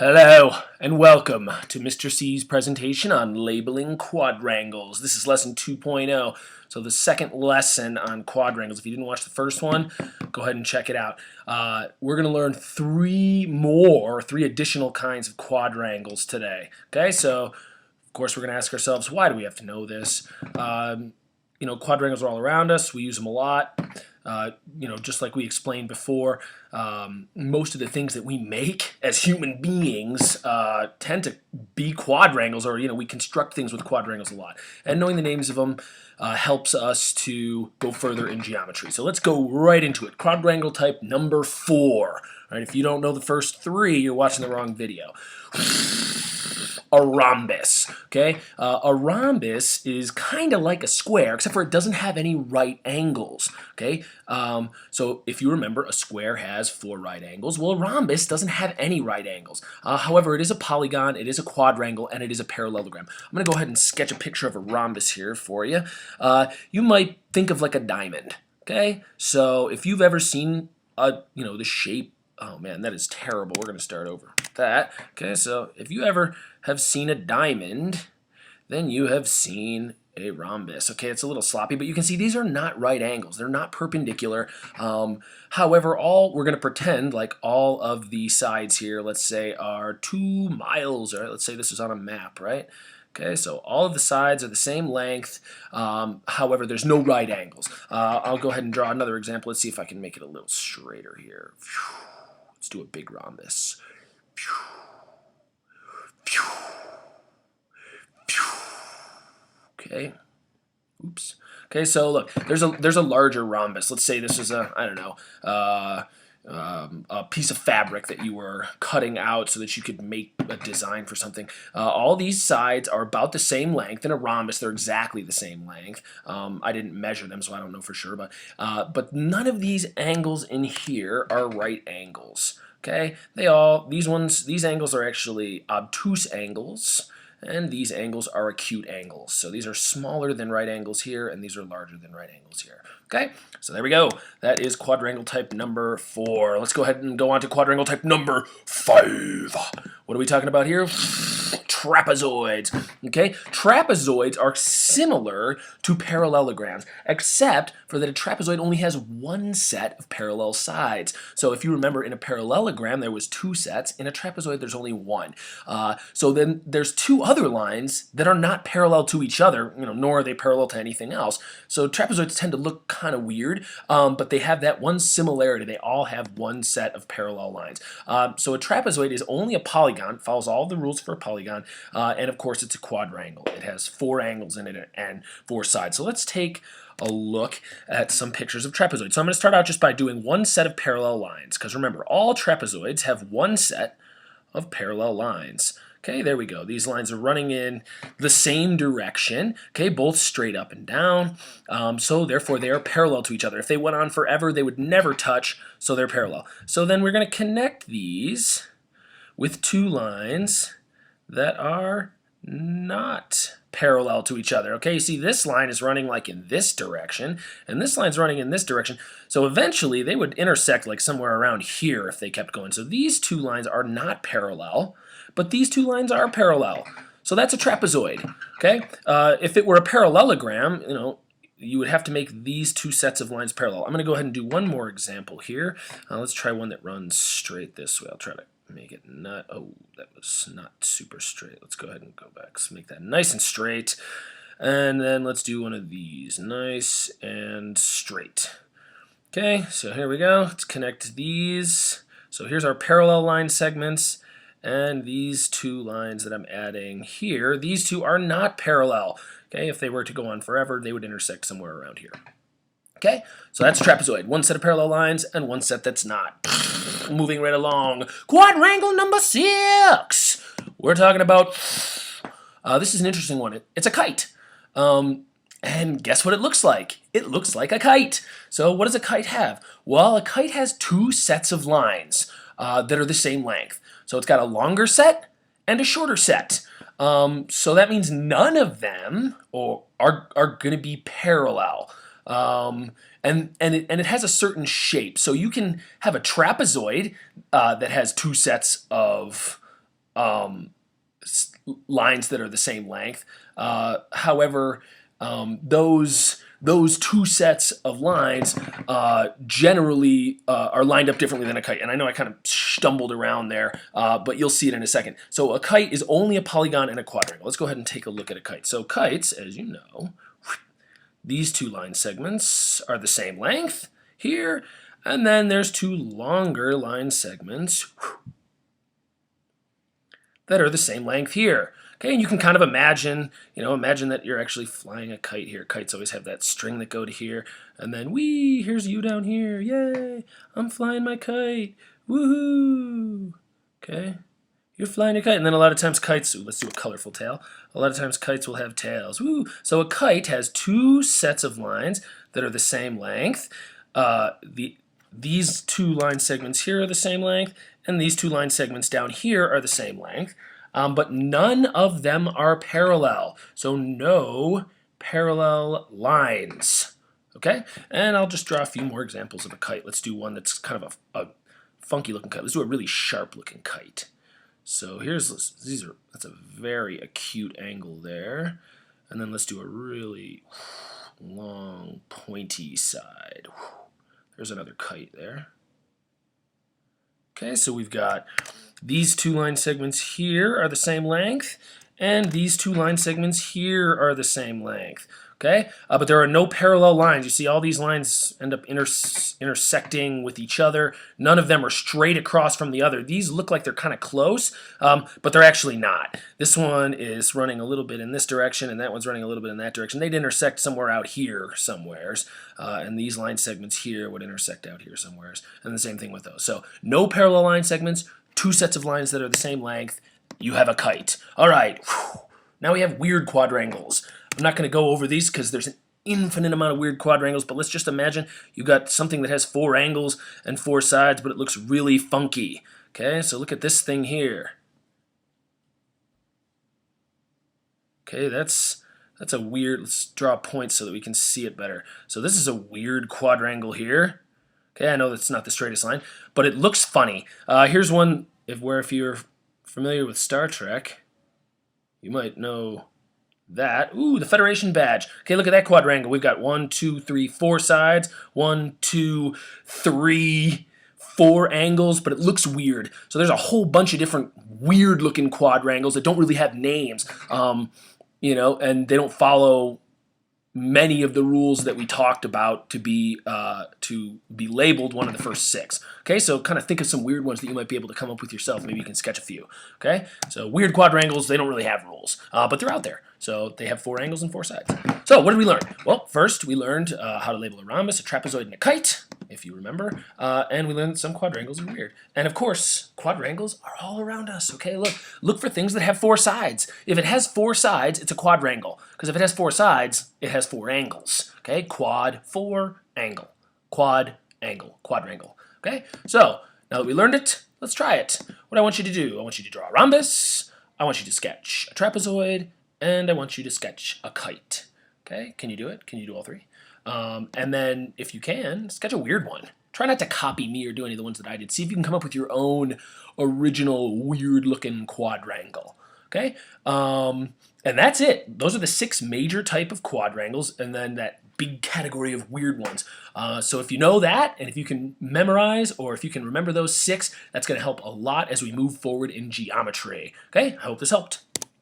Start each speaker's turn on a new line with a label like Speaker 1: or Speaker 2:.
Speaker 1: Hello, and welcome to Mr. C's presentation on labeling quadrangles. This is lesson 2.0, so the second lesson on quadrangles. If you didn't watch the first one, go ahead and check it out. We're going to learn three additional kinds of quadrangles today. Okay, so of course we're going to ask ourselves, why do we have to know this? Quadrangles are all around us. We use them a lot. Just like we explained before, most of the things that we make as human beings tend to be quadrangles, or we construct things with quadrangles a lot. And knowing the names of them helps us to go further in geometry. So let's go right into it. Quadrangle type number 4. All right, if you don't know the first 3, you're watching the wrong video. A rhombus. Okay, a rhombus is kind of like a square, except for it doesn't have any right angles. Okay, so if you remember, a square has 4 right angles. Well, a rhombus doesn't have any right angles. However, it is a polygon, it is a quadrangle, and it is a parallelogram. I'm going to go ahead and sketch a picture of a rhombus here for you. You might think of like a diamond. Okay, so if you've ever seen the shape. Oh man, that is terrible. We're going to start over with that. Okay, so if you ever have seen a diamond, then you have seen a rhombus. Okay, it's a little sloppy, but you can see these are not right angles. They're not perpendicular. However, we're going to pretend like all of the sides here, let's say, are 2 miles. Or let's say this is on a map, right? Okay, so all of the sides are the same length. However, there's no right angles. I'll go ahead and draw another example. Let's see if I can make it a little straighter here. Let's do a big rhombus. Okay. Oops. Okay, so look, there's a larger rhombus. Let's say this is a piece of fabric that you were cutting out so that you could make a design for something. All these sides are about the same length. In a rhombus, they're exactly the same length. I didn't measure them, so I don't know for sure, but none of these angles in here are right angles. Okay, these angles are actually obtuse angles, and these angles are acute angles. So these are smaller than right angles here, and these are larger than right angles here. Okay, so there we go. That is quadrangle type number 4. Let's go ahead and go on to quadrangle type number 5. What are we talking about here? Trapezoids. Okay, trapezoids are similar to parallelograms, except for that a trapezoid only has one set of parallel sides. So if you remember, in a parallelogram there was 2 sets. In a trapezoid there's only 1. So then there's 2 other lines that are not parallel to each other, nor are they parallel to anything else. So trapezoids tend to look kind of weird, but they have that one similarity. They all have one set of parallel lines. So a trapezoid is only a polygon, follows all the rules for a polygon, and of course it's a quadrangle. It has 4 angles in it and 4 sides. So let's take a look at some pictures of trapezoids. So I'm going to start out just by doing one set of parallel lines, because remember, all trapezoids have one set of parallel lines. Okay, there we go. These lines are running in the same direction, okay, both straight up and down, so therefore they are parallel to each other. If they went on forever, they would never touch, so they're parallel. So then we're going to connect these with 2 lines that are not parallel to each other. Okay, you see this line is running like in this direction, and this line's running in this direction, so eventually they would intersect like somewhere around here if they kept going. So these 2 lines are not parallel, but these 2 lines are parallel. So that's a trapezoid. Okay, if it were a parallelogram, you would have to make these 2 sets of lines parallel. I'm going to go ahead and do one more example here. Let's try one that runs straight this way. I'll try to make it not, oh, that was not super straight. Let's go ahead and go back. Let's make that nice and straight. And then let's do one of these, nice and straight. Okay, so here we go. Let's connect these. So here's our parallel line segments. And these 2 lines that I'm adding here, these 2 are not parallel. Okay, if they were to go on forever, they would intersect somewhere around here. Okay, so that's a trapezoid. One set of parallel lines and one set that's not. Moving right along. Quadrangle number 6. We're talking about, this is an interesting one. It's a kite. And guess what it looks like? It looks like a kite. So what does a kite have? Well, a kite has 2 sets of lines that are the same length. So it's got a longer set and a shorter set. So that means none of them are going to be parallel. And it has a certain shape. So you can have a trapezoid that has 2 sets of lines that are the same length. However, those two sets of lines generally are lined up differently than a kite. And I know I kind of stumbled around there, but you'll see it in a second. So a kite is only a polygon and a quadrangle. Let's go ahead and take a look at a kite. So kites, as you know, these two line segments are the same length here, and then there's two longer line segments that are the same length here. Okay, and you can kind of imagine, imagine that you're actually flying a kite here. Kites always have that string that go to here, and then whee, here's you down here. Yay, I'm flying my kite. Woohoo! Okay, you're flying a kite, and then a lot of times kites, let's do a colorful tail. A lot of times kites will have tails. Woo! So a kite has two sets of lines that are the same length. These two line segments here are the same length, and these two line segments down here are the same length. But none of them are parallel. So no parallel lines. Okay? And I'll just draw a few more examples of a kite. Let's do one that's kind of a funky looking kite. Let's do a really sharp looking kite. So that's a very acute angle there. And then let's do a really long pointy side. There's another kite there. Okay, so we've got these two line segments here are the same length, and these two line segments here are the same length. Okay, but there are no parallel lines. You see all these lines end up intersecting with each other. None of them are straight across from the other. These look like they're kind of close, but they're actually not. This one is running a little bit in this direction, and that one's running a little bit in that direction. They'd intersect somewhere out here somewheres, and these line segments here would intersect out here somewheres, and the same thing with those. So no parallel line segments, two sets of lines that are the same length. You have a kite. All right, now we have weird quadrangles. I'm not going to go over these because there's an infinite amount of weird quadrangles, but let's just imagine you got something that has 4 angles and 4 sides, but it looks really funky. Okay, so look at this thing here. Okay, that's a weird, let's draw points so that we can see it better. So this is a weird quadrangle here. Okay, I know that's not the straightest line, but it looks funny. Here's one if you're familiar with Star Trek, you might know that. Ooh, the Federation badge. Okay, look at that quadrangle. We've got 1, 2, 3, 4 sides. 1, 2, 3, 4 angles, but it looks weird. So there's a whole bunch of different weird looking quadrangles that don't really have names, and they don't follow many of the rules that we talked about to be labeled one of the first 6. Okay, so kind of think of some weird ones that you might be able to come up with yourself. Maybe you can sketch a few. Okay, so weird quadrangles, they don't really have rules, but they're out there. So they have 4 angles and 4 sides. So what did we learn? Well, first we learned how to label a rhombus, a trapezoid, and a kite, if you remember. And we learned that some quadrangles are weird. And of course, quadrangles are all around us. Okay, look for things that have 4 sides. If it has 4 sides, it's a quadrangle. Because if it has 4 sides, it has 4 angles. Okay, quad, 4, angle. Quad, angle, quadrangle. Okay, so now that we learned it, let's try it. What I want you to do, I want you to draw a rhombus, I want you to sketch a trapezoid, and I want you to sketch a kite. Okay, can you do it? Can you do all 3? And then, if you can, sketch a weird one. Try not to copy me or do any of the ones that I did. See if you can come up with your own original weird-looking quadrangle. Okay, and that's it. Those are the 6 major type of quadrangles, and then that big category of weird ones. So if you know that, and if you can memorize, or if you can remember those 6, that's going to help a lot as we move forward in geometry. Okay, I hope this helped.